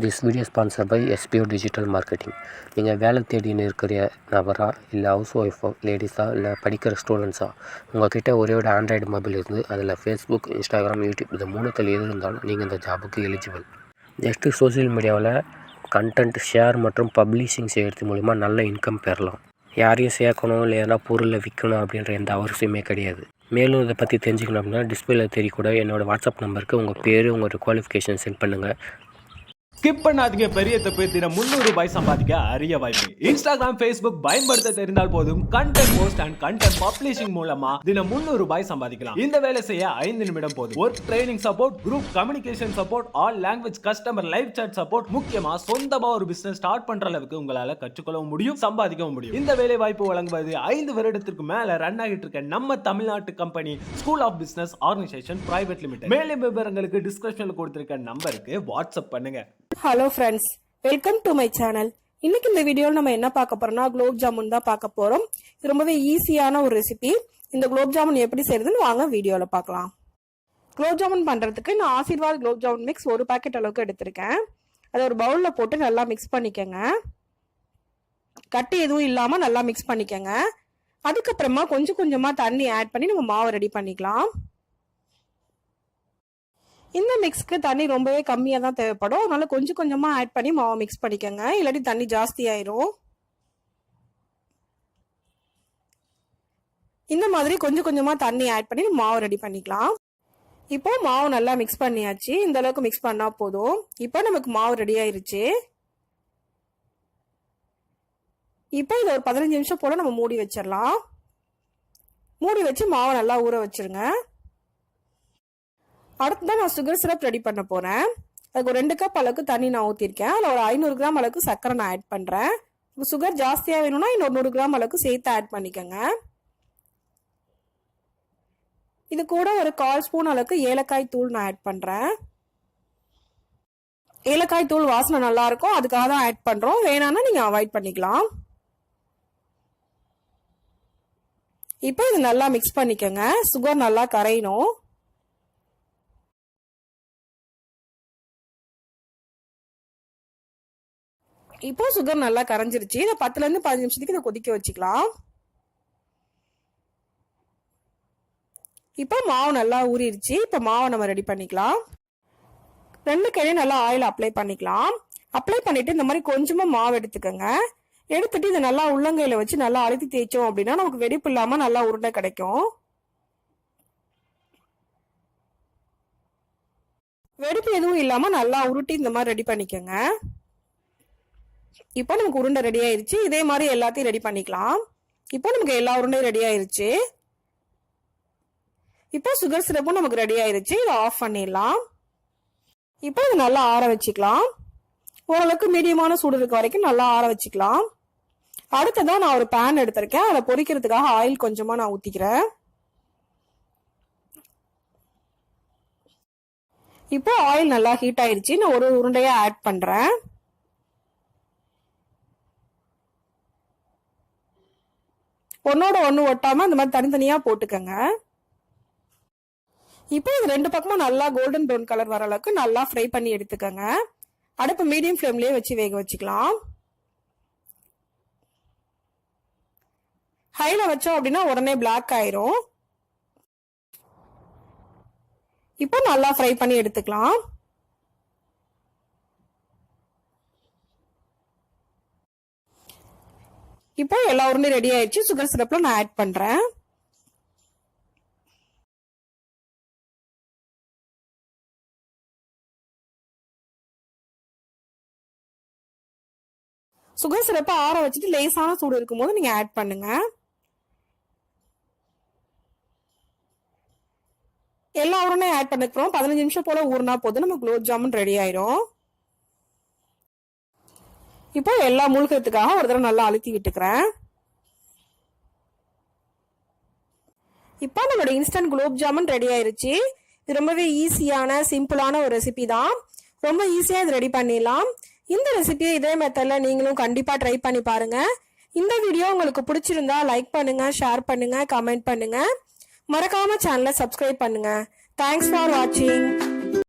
This video sponsor by SEO digital marketing. நீங்கள் வேலை தேடின்னு இருக்கிற நபரா, இல்லை ஹவுஸ் ஒய்ஃபோ, லேடிஸா, இல்லை படிக்கிற ஸ்டூடெண்ட்ஸா, உங்கள்கிட்ட ஒரே ஒரு ஆண்ட்ராய்டு மொபைல் இருந்து அதில் ஃபேஸ்புக், இன்ஸ்டாகிராம், யூடியூப் இது மூணுத்தில் எது இருந்தாலும் நீங்கள் இந்த ஜாபுக்கு எலிஜிபிள். நெக்ஸ்ட்டு சோசியல் மீடியாவில் கண்டென்ட் ஷேர் மற்றும் பப்ளிஷிங் செய்கிறது மூலிமா நல்ல இன்கம் பெறலாம். யாரையும் சேர்க்கணும் இல்லை எதனா பொருளை விற்கணும் அப்படின்ற எந்த அவசியமே கிடையாது. மேலும் இதை பற்றி தெரிஞ்சுக்கணும் அப்படின்னா டிஸ்பிளேல தெரியக்கூட என்னோடய வாட்ஸ்அப் நம்பருக்கு உங்கள் பேர், உங்களோட குவாலிஃபிகேஷன் சென்ட் பண்ணுங்கள். ஸ்கிப் பண்ணாதீங்க. பெரிய தப்பு. தினம் 300 ரூபாய் சம்பாதிக்க அரிய வாய்ப்பு. இன்ஸ்டாகிராம், ஃபேஸ்புக் பயன்படுத்த தெரிந்தால் போதும் content post and content publishing மூலமா தினம் 300 ரூபாய் சம்பாதிக்கலாம். இந்த வேலை செய்ய 5 நிமிடம் போதும். Work training support, group communication support, all language customer live chat support, முக்கியமா சொந்தமா ஒரு பிசினஸ் ஸ்டார்ட் பண்ற அளவுக்கு உங்களால கற்றுக்கொள்ளவும் முடியும், சம்பாதிக்கவும் முடியும். இந்த வேலை வாய்ப்பு வழங்குவது 5 வருடத்திற்கு மேல ரன் ஆகிட்டு இருக்க நம்ம தமிழ்நாட்டு company school of business organization private limited. மேலும் விவரங்களுக்கு டிஸ்கிரிப்ஷன்ல கொடுத்திருக்க நம்பருக்கு வாட்ஸ்அப் பண்ணுங்க. Hello friends, welcome to my channel. இன்னைக்கு இந்த வீடியோவில் நம்ம என்ன பார்க்க போறோம்னா குலோப் ஜாமுன் தான் பார்க்க போறோம். இது ரொம்பவே ஈஸியான ஒரு ரெசிபி. இந்த குலோப் ஜாமுன் எப்படி செய்யறதுன்னு வாங்க வீடியோவில் பார்க்கலாம். குலோப் ஜாமுன் பண்றதுக்கு நான் ஆசீர்வாத் குலோப் ஜாமுன் மிக்ஸ் 1 பாக்கெட் அளவுக்கு எடுத்திருக்கேன். அதை ஒரு பவுல்ல போட்டு நல்லா மிக்ஸ் பண்ணிக்கோங்க. கட்டி எதுவும் இல்லாம நல்லா மிக்ஸ் பண்ணிக்கோங்க. அதுக்கப்புறமா கொஞ்சம் கொஞ்சமா தண்ணி ஆட் பண்ணி நம்ம மாவு ரெடி பண்ணிக்கலாம். இந்த மிக்ஸ்க்கு தண்ணி ரொம்பவே கம்மியாக தான் தேவைப்படும். அதனால கொஞ்சம் கொஞ்சமாக ஆட் பண்ணி மாவை மிக்ஸ் பண்ணிக்கோங்க, இல்லாட்டி தண்ணி ஜாஸ்தி ஆயிரும். இந்த மாதிரி கொஞ்சம் கொஞ்சமாக தண்ணி ஆட் பண்ணி மாவு ரெடி பண்ணிக்கலாம். இப்போ மாவு நல்லா மிக்ஸ் பண்ணியாச்சு. இந்த அளவுக்கு மிக்ஸ் பண்ணா போதும். இப்போ நமக்கு மாவு ரெடி ஆயிருச்சு. இப்போ இதை ஒரு 15 நிமிஷம் போல நம்ம மூடி வச்சிடலாம். மூடி வச்சு மாவை நல்லா ஊற வச்சிருங்க. அடுத்துதான் நான் சுகர் சிரப் ரெடி பண்ண போறேன். அதுக்கு ஒரு 2 கப் அளவுக்கு தண்ணி நான் ஊற்றிருக்கேன். அதில் ஒரு 500 கிராம் அளவுக்கு சர்க்கரை நான் ஆட் பண்றேன். சுகர் ஜாஸ்தியாக வேணும்னா இன்னொரு 100 கிராம் அளவுக்கு சேர்த்து ஆட் பண்ணிக்கோங்க. இது கூட ஒரு 1/4 ஸ்பூன் அளவுக்கு ஏலக்காய் தூள் நான் ஆட் பண்றேன். ஏலக்காய் தூள் வாசனை நல்லா இருக்கும், அதுக்காக தான் ஆட் பண்றோம். வேணாம்னா நீங்க அவாய்ட் பண்ணிக்கலாம். இப்போ இது நல்லா மிக்ஸ் பண்ணிக்கோங்க. சுகர் நல்லா கரையணும். இப்போ சுகர் நல்லா கரைஞ்சிருச்சு. இதை 10ல இருந்து 15 நிமிஷத்துக்கு இதை கொதிக்க வச்சுக்கலாம். இப்போ மாவு நல்லா ஊறிடுச்சு. இப்போ மாவை நம்ம ரெடி பண்ணிக்கலாம். 2 கையிலையும் நல்லா ஆயில் அப்ளை பண்ணிக்கலாம். அப்ளை பண்ணிட்டு இந்த மாதிரி கொஞ்சமா மாவு எடுத்துக்கோங்க. எடுத்துட்டு இதை நல்லா உள்ளங்கையில வச்சு நல்லா அழுத்தி தேய்ச்சோம் அப்படின்னா நமக்கு வெடிப்பு இல்லாம நல்லா உருண்டை கிடைக்கும். வெடிப்பு எதுவும் இல்லாம நல்லா உருட்டி இந்த மாதிரி ரெடி பண்ணிக்கோங்க. இப்போ நமக்கு உருண்டை ரெடி ஆயிருச்சு. இதே மாதிரி எல்லாத்தையும் ரெடி பண்ணிக்கலாம். இப்போ நமக்கு எல்லா உருண்டையும் ரெடி ஆயிருச்சு. இப்போ சுகர் சிரப்பும் நமக்கு ரெடி ஆயிருச்சு. இதை ஆஃப் பண்ணிடலாம். இப்போ இது நல்லா ஆற வச்சுக்கலாம். ஓரளவுக்கு மீடியமான சூடு இருக்க வரைக்கும் நல்லா ஆற வச்சுக்கலாம். அடுத்ததான் நான் ஒரு பேன் எடுத்திருக்கேன். அதை பொரிக்கிறதுக்காக ஆயில் கொஞ்சமா நான் ஊத்திக்கிறேன். இப்போ ஆயில் நல்லா ஹீட் ஆயிருச்சு. நான் ஒரு உருண்டையா ஆட் பண்றேன். ஒன்னோட ஒண்ணு ஒட்டாம இந்த மாதிரி தனித்தனியா போட்டுக்கங்க. இப்போ இது 2 பக்கமும் நல்லா கோல்டன் ப்ரௌன் கலர் வர அளவுக்கு நல்லா ஃப்ரை பண்ணி எடுத்துக்கங்க. அடுப்பு மீடியம் ஃப்ளேம்லயே வச்சு வேக வச்சுக்கலாம். ஹைல வச்சோம் அப்படின்னா உடனே பிளாக் ஆயிரும். இப்போ நல்லா ஃப்ரை பண்ணி எடுத்துக்கலாம். இப்போ எல்லா உருண்டையும் ரெடி ஆயிடுச்சு. சுகர் சிரப்ல நான் ஆட் பண்றேன். சுகர் சிரப்பை ஆற வச்சுட்டு லேசான சூடு இருக்கும் போது நீங்க ஆட் பண்ணுங்க. எல்லா உருண்டையும் ஆட் பண்ணிக்கிறோம். 15 நிமிஷம் போல ஊறினா போதும் நம்ம குலோப் ஜாமுன் ரெடி ஆயிரும். இப்போ எல்லா மூழ்கிறதுக்காக ஒரு தடவை நல்லா அழுத்தி விட்டுக்கிறேன். இப்போ நம்மளோட இன்ஸ்டன்ட் குலோப் ஜாமுன் ரெடி ஆயிருச்சு. இது ரொம்பவே ஈஸியான சிம்பிளான ஒரு ரெசிபி தான். ரொம்ப ஈஸியா இது ரெடி பண்ணிடலாம். இந்த ரெசிபியை இதே மெத்தட்ல நீங்களும் கண்டிப்பா ட்ரை பண்ணி பாருங்க. இந்த வீடியோ உங்களுக்கு பிடிச்சிருந்தா லைக் பண்ணுங்க, ஷேர் பண்ணுங்க, கமெண்ட் பண்ணுங்க. மறக்காம சேனலை சப்ஸ்கிரைப் பண்ணுங்க. தேங்க்ஸ் ஃபார் வாட்சிங்.